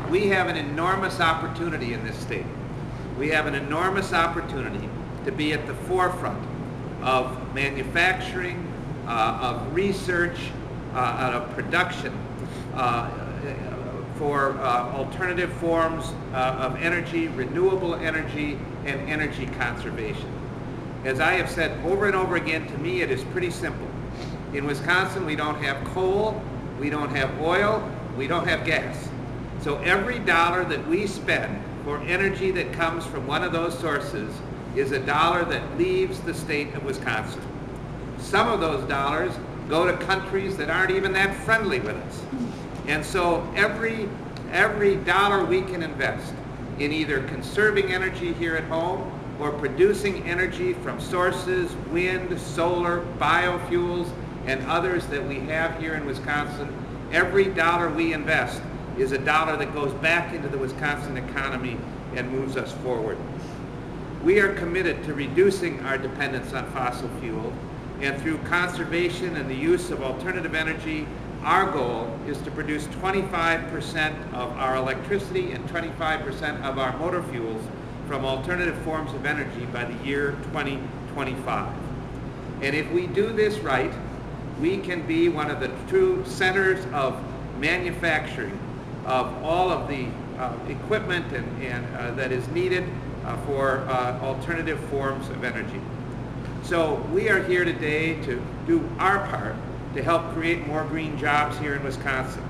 we have an enormous opportunity in this state. We have an enormous opportunity to be at the forefront of manufacturing, of research, of production for alternative forms of energy, renewable energy, and energy conservation. As I have said over and over again, to me it is pretty simple. In Wisconsin, we don't have coal, we don't have oil, we don't have gas. So every dollar that we spend for energy that comes from one of those sources is a dollar that leaves the state of Wisconsin. Some of those dollars go to countries that aren't even that friendly with us. And so every dollar we can invest in either conserving energy here at home or producing energy from sources, wind, solar, biofuels, and others that we have here in Wisconsin, every dollar we invest is a dollar that goes back into the Wisconsin economy and moves us forward. We are committed to reducing our dependence on fossil fuel, and through conservation and the use of alternative energy, our goal is to produce 25% of our electricity and 25% of our motor fuels from alternative forms of energy by the year 2025. And if we do this right, we can be one of the true centers of manufacturing of all of the equipment and that is needed for alternative forms of energy. So we are here today to do our part to help create more green jobs here in Wisconsin,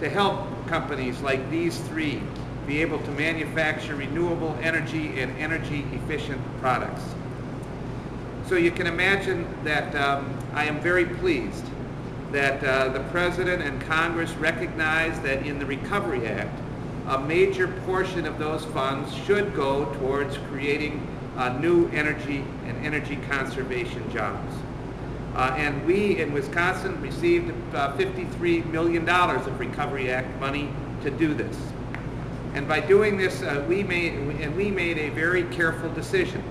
to help companies like these three be able to manufacture renewable energy and energy efficient products. So you can imagine that I am very pleased that the President and Congress recognize that in the Recovery Act, a major portion of those funds should go towards creating new energy and energy conservation jobs. And we in Wisconsin received $53 million of Recovery Act money to do this. And by doing this, we made a very careful decision.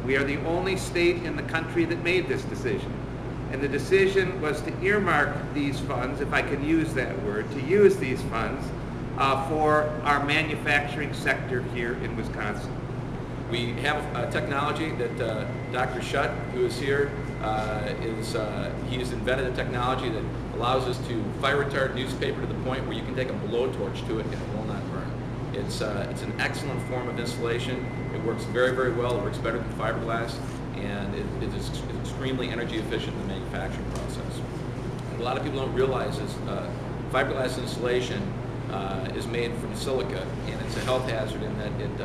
We are the only state in the country that made this decision. And the decision was to earmark these funds, if I can use that word, to use these funds for our manufacturing sector here in Wisconsin. We have a technology that Dr. Schutt, who is here, he has invented a technology that allows us to fire retard newspaper to the point where you can take a blowtorch to it and it will not burn. It's an excellent form of insulation. It works very, very well. It works better than fiberglass, and it is extremely energy efficient in the manufacturing process. And a lot of people don't realize is fiberglass insulation is made from silica, and it's a health hazard in that it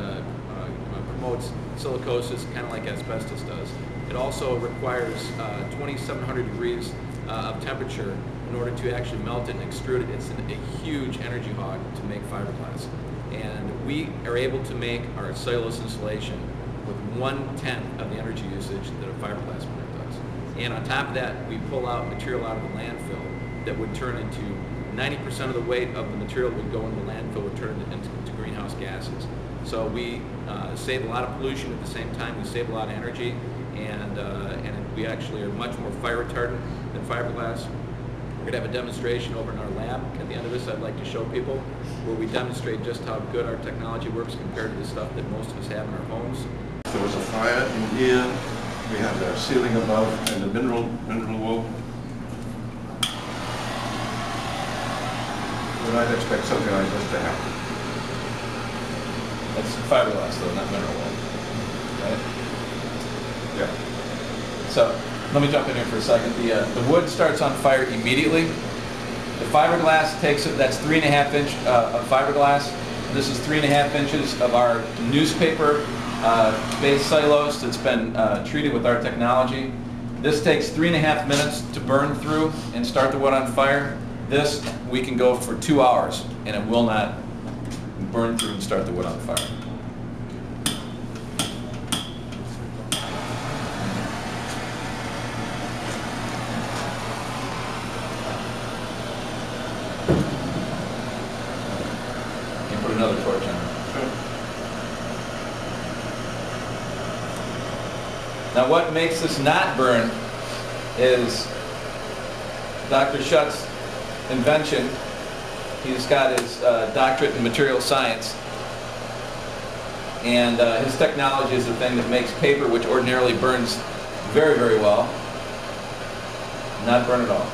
promotes silicosis, kind of like asbestos does. It also requires 2,700 degrees of temperature in order to actually melt it and extrude it. It's a huge energy hog to make fiberglass. And we are able to make our cellulose insulation with 1/10 of the energy usage that a fiberglass plant does. And on top of that, we pull out material out of the landfill that would turn into 90% of the weight of the material that would go into the landfill would turn into greenhouse gases. So we save a lot of pollution at the same time. We save a lot of energy, and we actually are much more fire retardant than fiberglass. We're going to have a demonstration over in our lab. At the end of this, I'd like to show people where we demonstrate just how good our technology works compared to the stuff that most of us have in our homes. There was a fire in here. We had a ceiling above and the mineral wool. We might expect something like this to happen. That's fiberglass, though, not mineral wool, right? Yeah. So let me jump in here for a second. The wood starts on fire immediately. The fiberglass takes it. That's 3.5 inch of fiberglass. This is 3.5 inches of our newspaper-based cellulose that's been treated with our technology. This takes 3.5 minutes to burn through and start the wood on fire. This we can go for 2 hours and it will not burn through and start the wood on fire. You put another torch on. Sure. Now what makes this not burn is Dr. Schutt's invention. He's got his doctorate in material science. And his technology is the thing that makes paper, which ordinarily burns very, very well, not burn at all.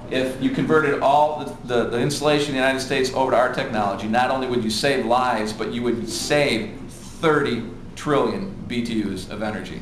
If you converted all the insulation in the United States over to our technology, not only would you save lives, but you would save 30 trillion BTUs of energy.